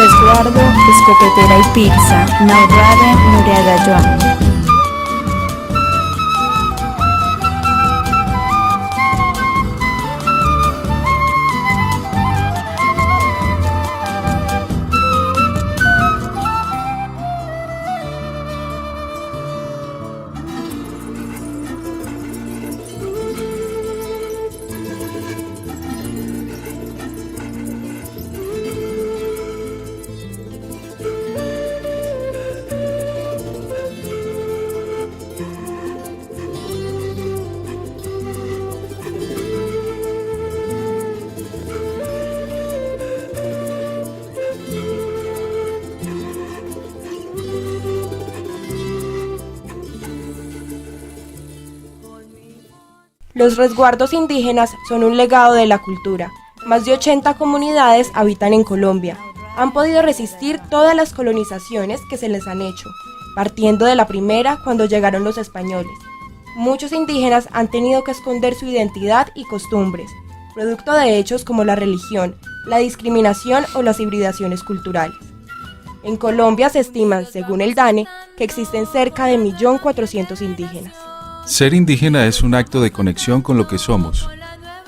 resguardo, escopetera y pizza, narrada Nuriaga Joan. Los resguardos indígenas son un legado de la cultura. Más de 80 comunidades habitan en Colombia. Han podido resistir todas las colonizaciones que se les han hecho, partiendo de la primera cuando llegaron los españoles. Muchos indígenas han tenido que esconder su identidad y costumbres, producto de hechos como la religión, la discriminación o las hibridaciones culturales. En Colombia se estiman, según el DANE, que existen cerca de 1.400.000 indígenas. Ser indígena es un acto de conexión con lo que somos.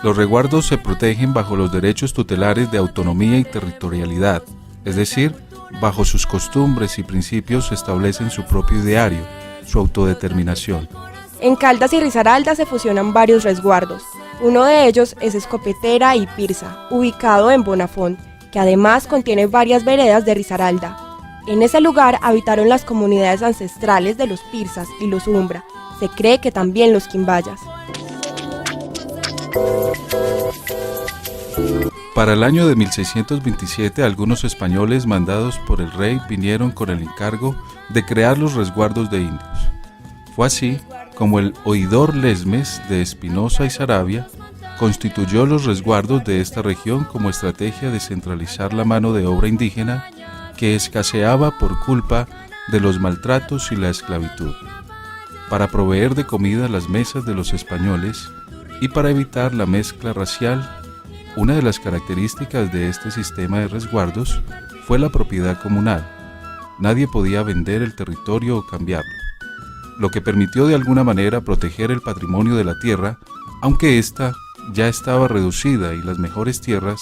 Los resguardos se protegen bajo los derechos tutelares de autonomía y territorialidad, es decir, bajo sus costumbres y principios se establecen su propio ideario, su autodeterminación. En Caldas y Risaralda se fusionan varios resguardos. Uno de ellos es Escopetera y Pirza, ubicado en Bonafont, que además contiene varias veredas de Risaralda. En ese lugar habitaron las comunidades ancestrales de los Pirzas y los Umbra. Se cree que también los Quimbayas. Para el año de 1627, algunos españoles mandados por el rey vinieron con el encargo de crear los resguardos de indios. Fue así como el oidor Lesmes de Espinosa y Saravia constituyó los resguardos de esta región como estrategia de centralizar la mano de obra indígena que escaseaba por culpa de los maltratos y la esclavitud, para proveer de comida las mesas de los españoles y para evitar la mezcla racial. Una de las características de este sistema de resguardos fue la propiedad comunal. Nadie podía vender el territorio o cambiarlo, lo que permitió de alguna manera proteger el patrimonio de la tierra, aunque ésta ya estaba reducida y las mejores tierras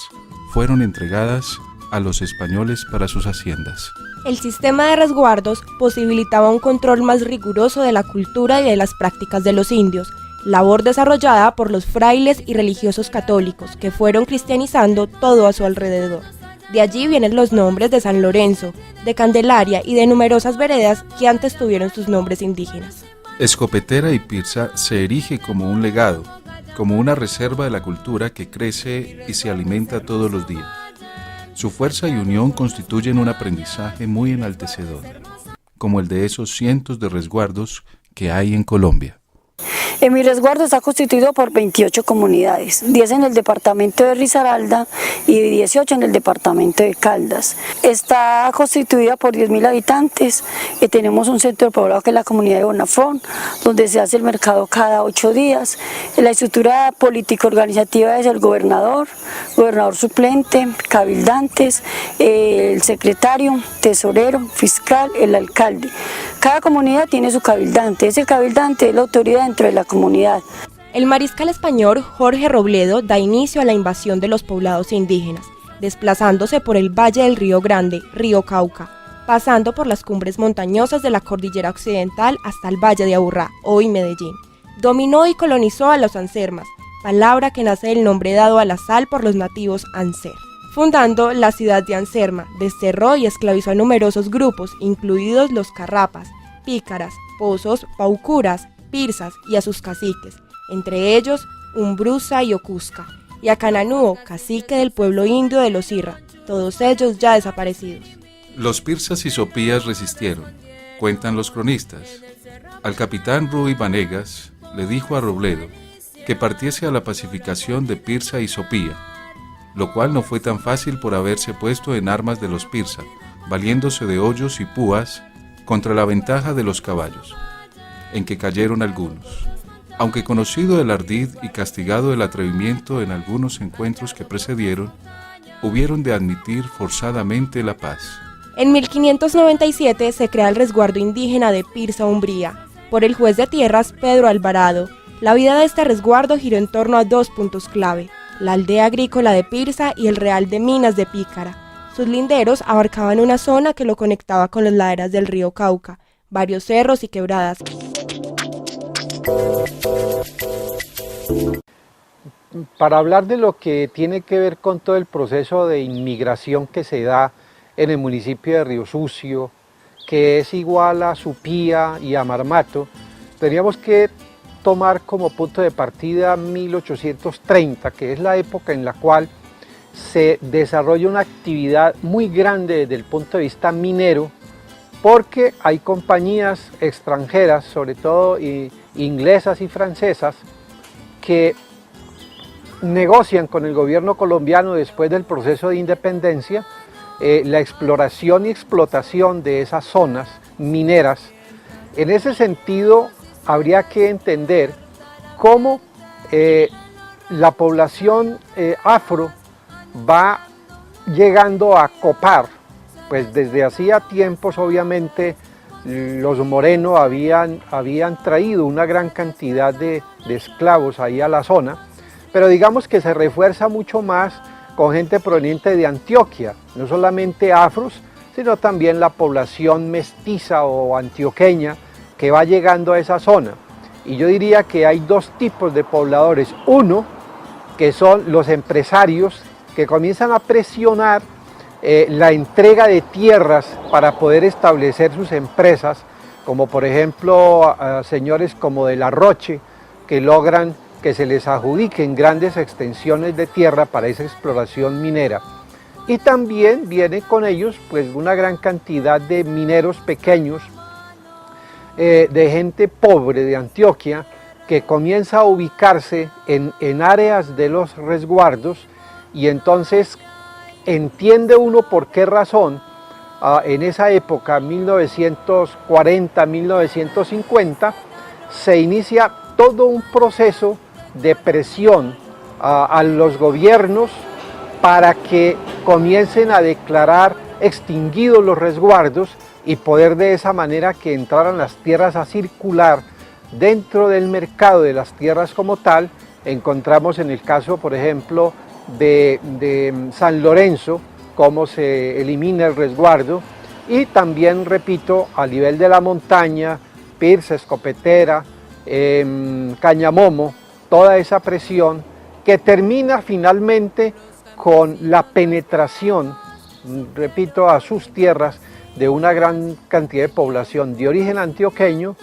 fueron entregadas a los españoles para sus haciendas. El sistema de resguardos posibilitaba un control más riguroso de la cultura y de las prácticas de los indios, labor desarrollada por los frailes y religiosos católicos que fueron cristianizando todo a su alrededor. De allí vienen los nombres de San Lorenzo, de Candelaria y de numerosas veredas que antes tuvieron sus nombres indígenas. Escopetera y Pirza se erige como un legado, como una reserva de la cultura que crece y se alimenta todos los días. Su fuerza y unión constituyen un aprendizaje muy enaltecedor, como el de esos cientos de resguardos que hay en Colombia. Mi resguardo está constituido por 28 comunidades, 10 en el departamento de Risaralda y 18 en el departamento de Caldas. Está constituida por 10.000 habitantes, tenemos un centro poblado que es la comunidad de Bonafont, donde se hace el mercado cada 8 días. La estructura político-organizativa es el gobernador suplente, cabildantes, el secretario, tesorero, fiscal, el alcalde. Cada comunidad tiene su cabildante, ese cabildante es la autoridad dentro de la comunidad. El mariscal español Jorge Robledo da inicio a la invasión de los poblados indígenas, desplazándose por el valle del Río Grande, Río Cauca, pasando por las cumbres montañosas de la cordillera occidental hasta el valle de Aburrá, hoy Medellín. Dominó y colonizó a los ansermas, palabra que nace del nombre dado a la sal por los nativos Anser. Fundando la ciudad de Anserma, desterró y esclavizó a numerosos grupos, incluidos los carrapas, pícaras, pozos, paucuras, pirzas y a sus caciques, entre ellos Umbruza y Ocusca, y a Cananúo, cacique del pueblo indio de los Irra, todos ellos ya desaparecidos. Los pirzas y sopías resistieron, cuentan los cronistas. Al capitán Ruy Vanegas le dijo a Robledo que partiese a la pacificación de Pirza y Sopía, lo cual no fue tan fácil por haberse puesto en armas de los Pirza, valiéndose de hoyos y púas contra la ventaja de los caballos, en que cayeron algunos. Aunque conocido el ardid y castigado el atrevimiento en algunos encuentros que precedieron, hubieron de admitir forzadamente la paz. En 1597 se crea el resguardo indígena de Pirsa, Umbría, por el juez de tierras Pedro Alvarado. La vida de este resguardo giró en torno a dos puntos clave: la aldea agrícola de Pirsa y el Real de Minas de Pícara. Sus linderos abarcaban una zona que lo conectaba con las laderas del río Cauca, varios cerros y quebradas. Para hablar de lo que tiene que ver con todo el proceso de inmigración que se da en el municipio de Río Sucio, que es igual a Supía y a Marmato, tendríamos que tomar como punto de partida 1830, que es la época en la cual se desarrolla una actividad muy grande desde el punto de vista minero, porque hay compañías extranjeras, sobre todo inglesas y francesas, que negocian con el gobierno colombiano después del proceso de independencia la exploración y explotación de esas zonas mineras. En ese sentido, habría que entender cómo la población afro va llegando a copar, pues desde hacía tiempos obviamente los morenos habían traído una gran cantidad de esclavos ahí a la zona, pero digamos que se refuerza mucho más con gente proveniente de Antioquia, no solamente afros, sino también la población mestiza o antioqueña que va llegando a esa zona. Y yo diría que hay dos tipos de pobladores. Uno, que son los empresarios que comienzan a presionar la entrega de tierras para poder establecer sus empresas, como por ejemplo señores como de La Roche, que logran que se les adjudiquen grandes extensiones de tierra para esa exploración minera. Y también viene con ellos pues una gran cantidad de mineros pequeños, de gente pobre de Antioquia, que comienza a ubicarse en áreas de los resguardos, y entonces entiende uno por qué razón en esa época, 1940, 1950, se inicia todo un proceso de presión a los gobiernos para que comiencen a declarar extinguidos los resguardos y poder de esa manera que entraran las tierras a circular dentro del mercado de las tierras como tal. Encontramos en el caso, por ejemplo, de San Lorenzo, cómo se elimina el resguardo, y también, repito, a nivel de la montaña, Pirsa, Escopetera, Cañamomo, toda esa presión que termina finalmente con la penetración, repito, a sus tierras de una gran cantidad de población de origen antioqueño,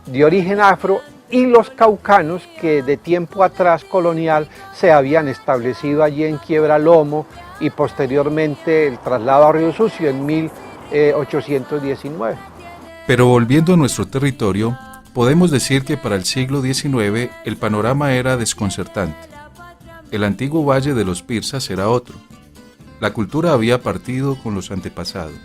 de origen afro, y los caucanos que de tiempo atrás colonial se habían establecido allí en Quiebralomo, y posteriormente el traslado a Río Sucio en 1819. Pero volviendo a nuestro territorio, podemos decir que para el siglo XIX el panorama era desconcertante. El antiguo valle de los Pirsas era otro. La cultura había partido con los antepasados.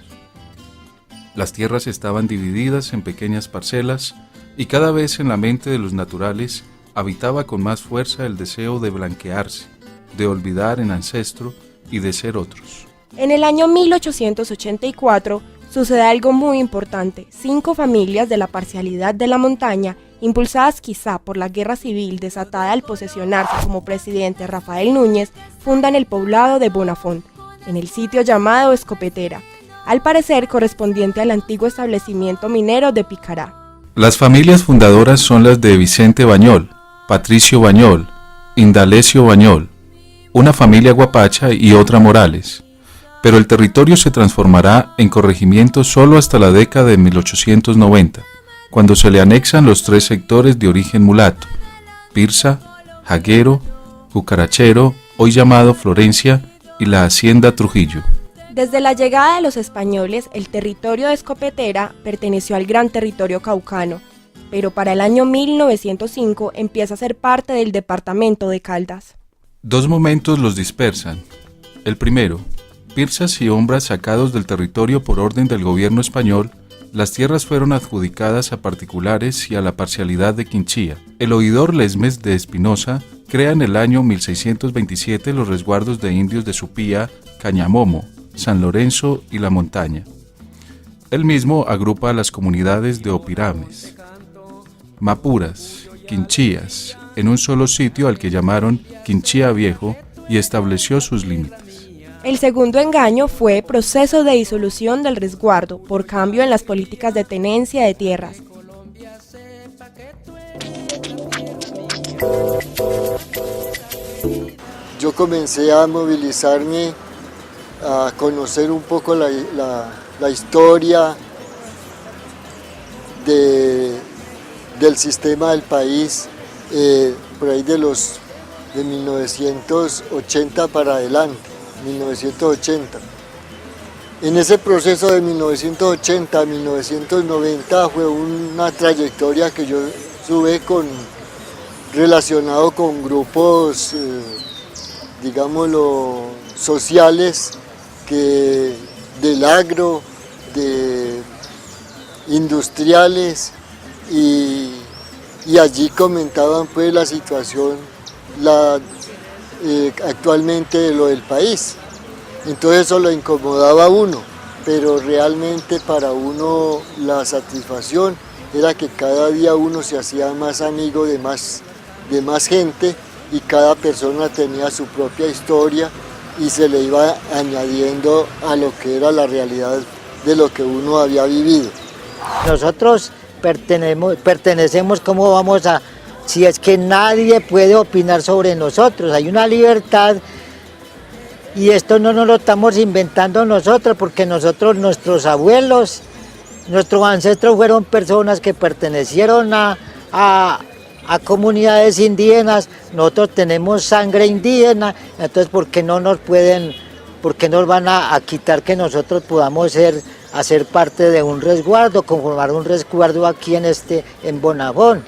Las tierras estaban divididas en pequeñas parcelas, y cada vez en la mente de los naturales habitaba con más fuerza el deseo de blanquearse, de olvidar el ancestro y de ser otros. En el año 1884 sucede algo muy importante. 5 familias de la parcialidad de la montaña, impulsadas quizá por la guerra civil desatada al posesionarse como presidente Rafael Núñez, fundan el poblado de Bonafont, en el sitio llamado Escopetera, al parecer correspondiente al antiguo establecimiento minero de Picará. Las familias fundadoras son las de Vicente Bañol, Patricio Bañol, Indalecio Bañol, una familia Guapacha y otra Morales, pero el territorio se transformará en corregimiento solo hasta la década de 1890, cuando se le anexan los 3 sectores de origen mulato: Pirsa, Jaguero, Cucarachero, hoy llamado Florencia, y la hacienda Trujillo. Desde la llegada de los españoles, el territorio de Escopetera perteneció al gran territorio caucano, pero para el año 1905 empieza a ser parte del departamento de Caldas. 2 momentos los dispersan. El primero, Pirsas y Ombras sacados del territorio por orden del gobierno español. Las tierras fueron adjudicadas a particulares y a la parcialidad de Quinchía. El oidor Lesmes de Espinosa crea en el año 1627 los resguardos de indios de Supía, Cañamomo, San Lorenzo y La Montaña. Él mismo agrupa a las comunidades de Opirames, Mapuras, Quinchías, en un solo sitio al que llamaron Quinchía Viejo y estableció sus límites. El segundo engaño fue proceso de disolución del resguardo por cambio en las políticas de tenencia de tierras. Yo comencé a movilizarme, a conocer un poco la historia del sistema del país, por ahí de 1980 para adelante, 1980. En ese proceso de 1980 a 1990 fue una trayectoria que yo tuve relacionado con grupos, digámoslo, sociales, del agro, de industriales, y allí comentaban pues la situación actualmente de lo del país. Entonces eso lo incomodaba a uno, pero realmente para uno la satisfacción era que cada día uno se hacía más amigo de más gente, y cada persona tenía su propia historia y se le iba añadiendo a lo que era la realidad de lo que uno había vivido. Nosotros pertenecemos, ¿cómo vamos a...? Si es que nadie puede opinar sobre nosotros, hay una libertad, y esto no nos lo estamos inventando nosotros, porque nuestros abuelos, nuestros ancestros fueron personas que pertenecieron a comunidades indígenas. Nosotros tenemos sangre indígena, entonces ¿por qué no nos van a quitar que nosotros podamos hacer parte de un resguardo, conformar un resguardo aquí en Bonabón?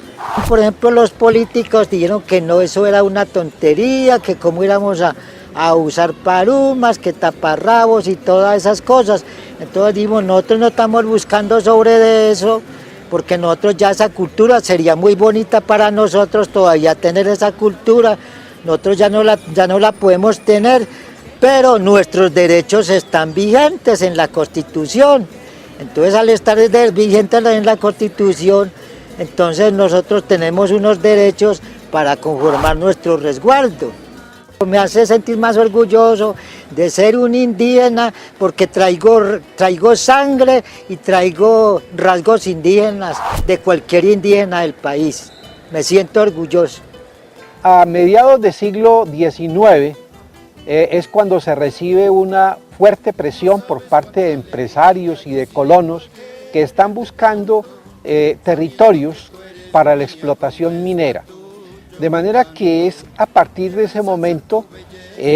Por ejemplo, los políticos dijeron que no, eso era una tontería, que cómo íbamos a usar parumas, que taparrabos y todas esas cosas. Entonces dijimos, nosotros no estamos buscando sobre eso, porque nosotros ya esa cultura sería muy bonita para nosotros todavía tener esa cultura. Nosotros ya no la podemos tener, pero nuestros derechos están vigentes en la Constitución. Entonces, al estar vigentes en la Constitución, entonces nosotros tenemos unos derechos para conformar nuestro resguardo. Me hace sentir más orgulloso de ser un indígena, porque traigo sangre y traigo rasgos indígenas de cualquier indígena del país. Me siento orgulloso. A mediados del siglo XIX es cuando se recibe una fuerte presión por parte de empresarios y de colonos que están buscando territorios para la explotación minera. De manera que es a partir de ese momento,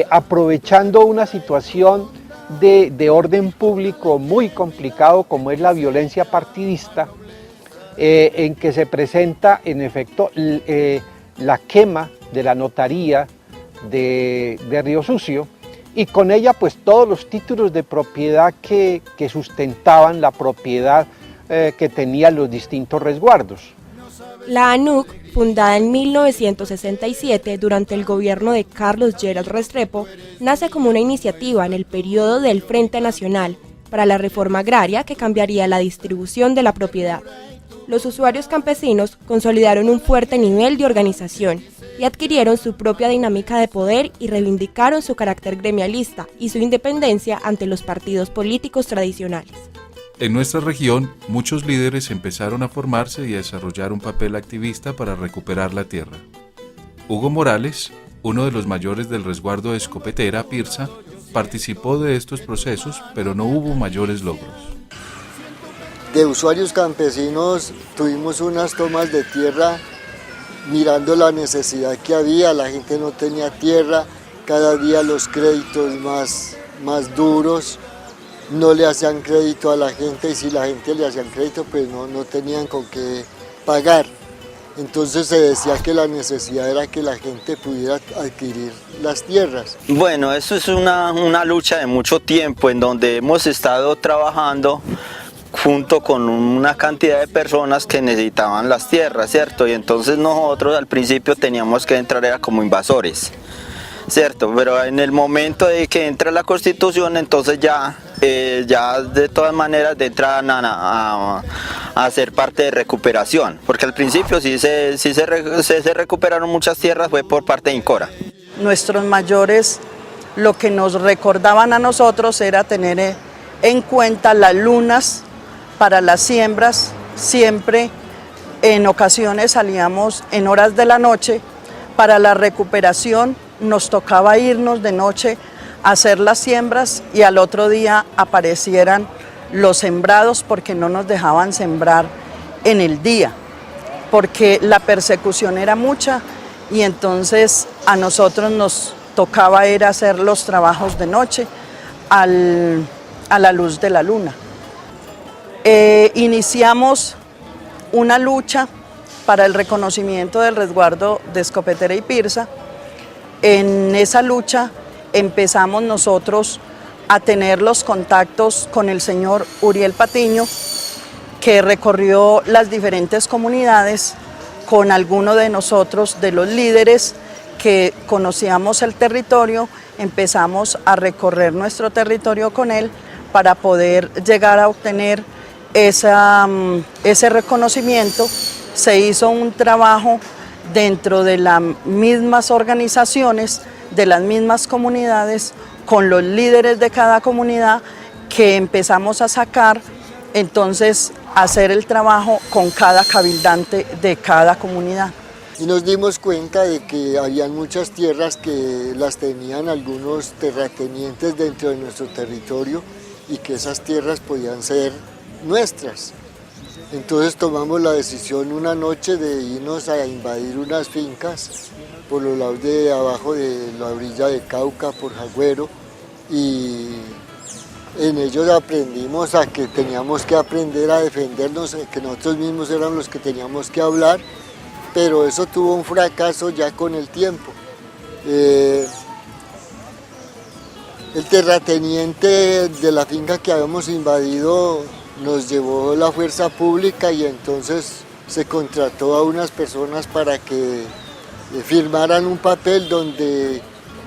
aprovechando una situación de orden público muy complicado como es la violencia partidista, en que se presenta en efecto la quema de la notaría de Río Sucio, y con ella pues todos los títulos de propiedad que sustentaban la propiedad que tenían los distintos resguardos. La ANUC, fundada en 1967 durante el gobierno de Carlos Lleras Restrepo, nace como una iniciativa en el periodo del Frente Nacional para la Reforma Agraria que cambiaría la distribución de la propiedad. Los usuarios campesinos consolidaron un fuerte nivel de organización y adquirieron su propia dinámica de poder y reivindicaron su carácter gremialista y su independencia ante los partidos políticos tradicionales. En nuestra región, muchos líderes empezaron a formarse y a desarrollar un papel activista para recuperar la tierra. Hugo Morales, uno de los mayores del resguardo de Escopetera, Pirsa, participó de estos procesos, pero no hubo mayores logros. De usuarios campesinos tuvimos unas tomas de tierra mirando la necesidad que había. La gente no tenía tierra, cada día los créditos más duros, no le hacían crédito a la gente, y si la gente le hacían crédito pues no tenían con qué pagar. Entonces se decía que la necesidad era que la gente pudiera adquirir las tierras. Bueno, eso es una lucha de mucho tiempo en donde hemos estado trabajando junto con una cantidad de personas que necesitaban las tierras, ¿cierto? Y entonces nosotros al principio teníamos que entrar era como invasores, ¿cierto? Pero en el momento de que entra la Constitución, entonces ya de todas maneras entran a hacer parte de recuperación, porque al principio sí se recuperaron muchas tierras, fue por parte de INCORA. Nuestros mayores lo que nos recordaban a nosotros era tener en cuenta las lunas para las siembras. Siempre en ocasiones salíamos en horas de la noche para la recuperación, nos tocaba irnos de noche a hacer las siembras y al otro día aparecieran los sembrados porque no nos dejaban sembrar en el día, porque la persecución era mucha y entonces a nosotros nos tocaba ir a hacer los trabajos de noche a la luz de la luna. Iniciamos una lucha para el reconocimiento del resguardo de Escopetera y Pirsa. En esa lucha empezamos nosotros a tener los contactos con el señor Uriel Patiño, que recorrió las diferentes comunidades con alguno de nosotros, de los líderes que conocíamos el territorio. Empezamos a recorrer nuestro territorio con él para poder llegar a obtener ese reconocimiento. Se hizo un trabajo dentro de las mismas organizaciones, de las mismas comunidades, con los líderes de cada comunidad, que empezamos a sacar, entonces, hacer el trabajo con cada cabildante de cada comunidad. Y nos dimos cuenta de que habían muchas tierras que las tenían algunos terratenientes dentro de nuestro territorio y que esas tierras podían ser nuestras. Entonces tomamos la decisión una noche de irnos a invadir unas fincas por los lados de abajo de la orilla de Cauca, por Jagüero, y en ellos aprendimos a que teníamos que aprender a defendernos, que nosotros mismos éramos los que teníamos que hablar, pero eso tuvo un fracaso ya con el tiempo. El terrateniente de la finca que habíamos invadido nos llevó la fuerza pública y entonces se contrató a unas personas para que firmaran un papel donde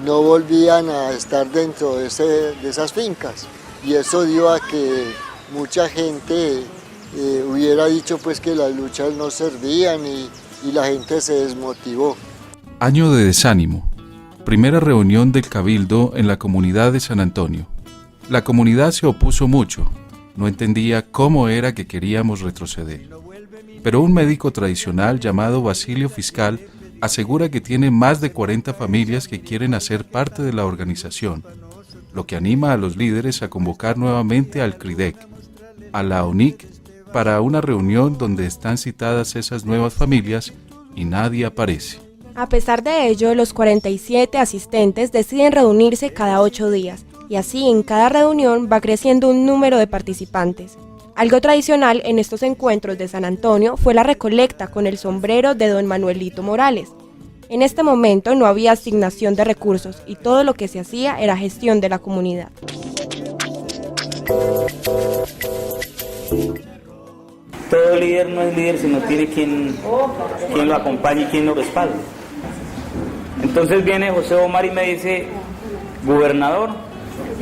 no volvían a estar dentro de esas fincas, y eso dio a que mucha gente hubiera dicho pues que las luchas no servían y la gente se desmotivó. Año de desánimo. Primera reunión del Cabildo en la comunidad de San Antonio. La comunidad se opuso mucho, no entendía cómo era que queríamos retroceder. Pero un médico tradicional llamado Basilio Fiscal asegura que tiene más de 40 familias que quieren hacer parte de la organización, lo que anima a los líderes a convocar nuevamente al CRIDEC, a la ONIC, para una reunión donde están citadas esas nuevas familias y nadie aparece. A pesar de ello, los 47 asistentes deciden reunirse cada 8 días, y así en cada reunión va creciendo un número de participantes. Algo tradicional en estos encuentros de San Antonio fue la recolecta con el sombrero de don Manuelito Morales. En este momento no había asignación de recursos y todo lo que se hacía era gestión de la comunidad. Todo líder no es líder si no tiene quien lo acompañe y quien lo respalde. Entonces viene José Omar y me dice: gobernador,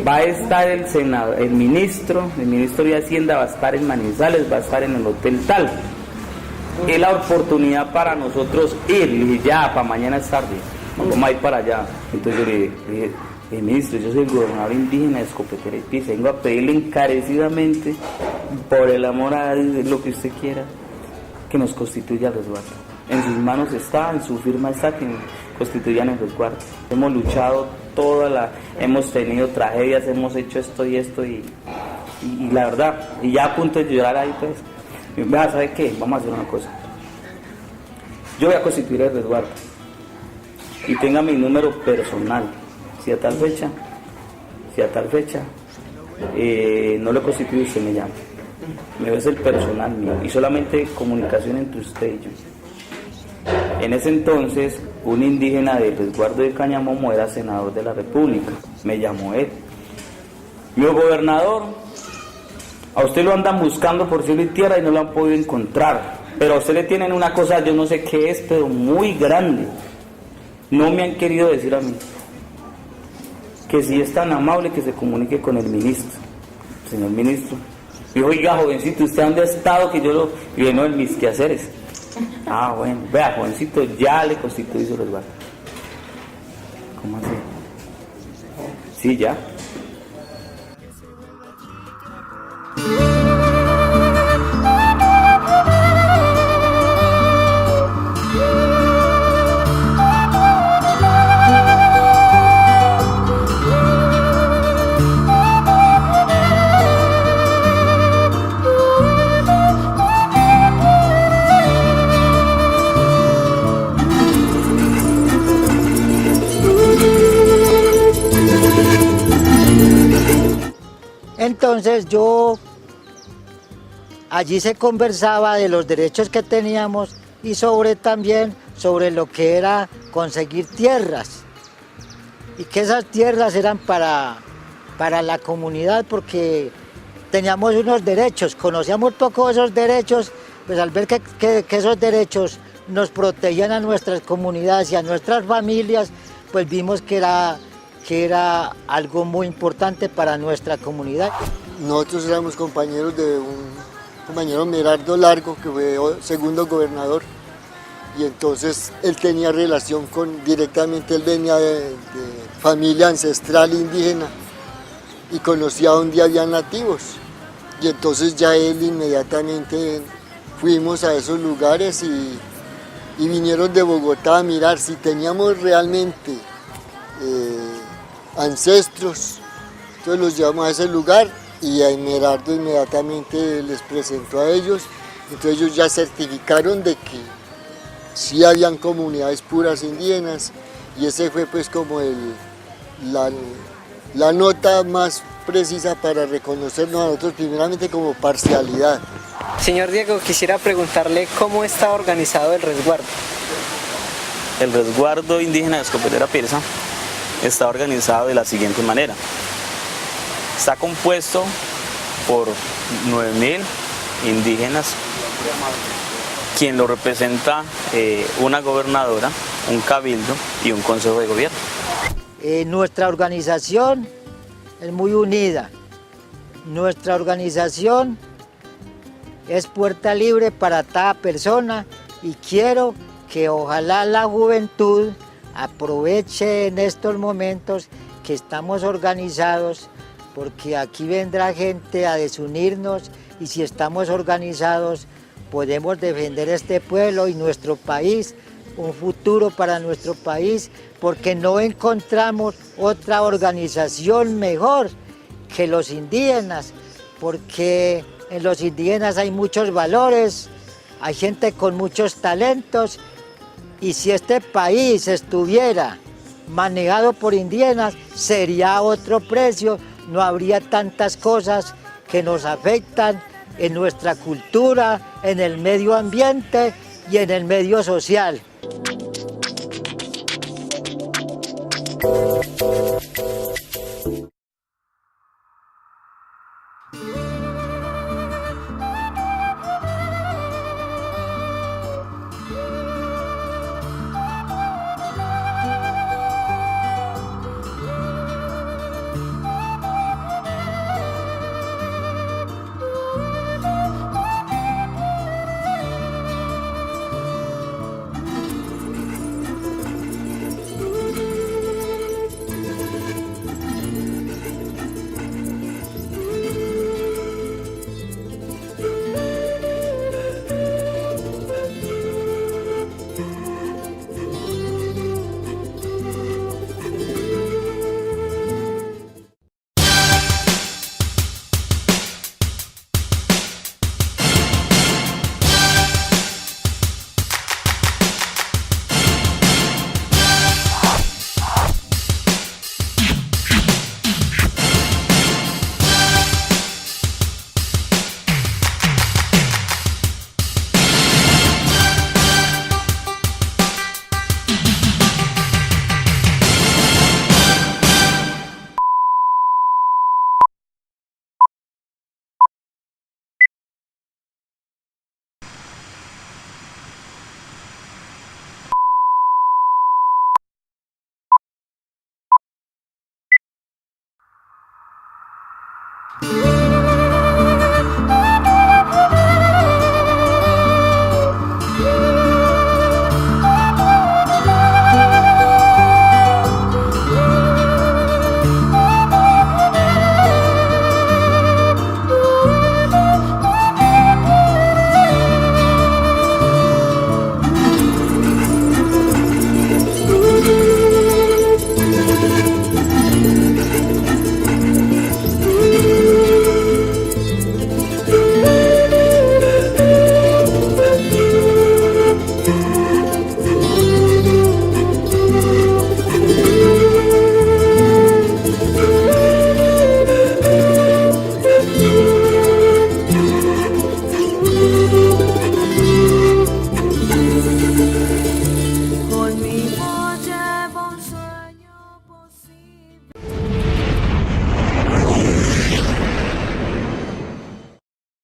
va a estar el senador, el ministro de Hacienda va a estar en Manizales, va a estar en el hotel tal. Es la oportunidad para nosotros ir. Le dije: ya, para mañana es tarde, vamos a ir para allá. Entonces yo le dije: ministro, yo soy el gobernador indígena de Escopetera y Pirsa, vengo a pedirle encarecidamente, por el amor a lo que usted quiera, que nos constituya el resguardo. En sus manos está, en su firma está, que constituyan el resguardo. Hemos luchado hemos tenido tragedias, hemos hecho esto y la verdad, y ya a punto de llorar ahí, pues, ¿sabe qué? Vamos a hacer una cosa. Yo voy a constituir el resguardo y tenga mi número personal. Si a tal fecha no lo constituye, usted me llama. Me ves el personal mío y solamente comunicación entre usted y yo. En ese entonces, un indígena del resguardo de Cañamomo era senador de la República. Me llamó él. Mi gobernador, A usted lo andan buscando por cielo y tierra y no lo han podido encontrar. Pero a usted le tienen una cosa, yo no sé qué es, pero muy grande. No me han querido decir a mí que si es tan amable que se comunique con el ministro. Señor ministro, dijo, oiga, jovencito, ¿usted dónde ha estado? Que yo lo lleno en mis quehaceres. Ah, bueno, vea, jovencito, ya le constituí su resguardo. ¿Cómo así? Sí, ya. Entonces allí se conversaba de los derechos que teníamos y también sobre lo que era conseguir tierras. Y que esas tierras eran para la comunidad porque teníamos unos derechos, conocíamos poco esos derechos, pues al ver que esos derechos nos protegían a nuestras comunidades y a nuestras familias, pues vimos que era algo muy importante para nuestra comunidad. Nosotros éramos compañeros de un compañero Merardo Largo, que fue segundo gobernador, y entonces él tenía relación directamente él venía de familia ancestral indígena y conocía donde había nativos. Y entonces ya él inmediatamente fuimos a esos lugares y vinieron de Bogotá a mirar si teníamos realmente ancestros. Entonces los llevamos a ese lugar y a Merardo inmediatamente les presentó a ellos. Entonces ellos ya certificaron de que sí habían comunidades puras indígenas y ese fue pues como la nota más precisa para reconocernos a nosotros primeramente como parcialidad. Señor Diego, quisiera preguntarle cómo está organizado el resguardo. El resguardo indígena de Escopetera Pirsa está organizado de la siguiente manera. Está compuesto por 9.000 indígenas, quien lo representa una gobernadora, un cabildo y un consejo de gobierno. Nuestra organización es muy unida. Nuestra organización es puerta libre para toda persona y quiero que ojalá la juventud aproveche en estos momentos que estamos organizados, porque aquí vendrá gente a desunirnos y si estamos organizados podemos defender este pueblo y nuestro país, un futuro para nuestro país, porque no encontramos otra organización mejor que los indígenas, porque en los indígenas hay muchos valores, hay gente con muchos talentos y si este país estuviera manejado por indígenas sería otro precio, no habría tantas cosas que nos afectan en nuestra cultura, en el medio ambiente y en el medio social. Chao.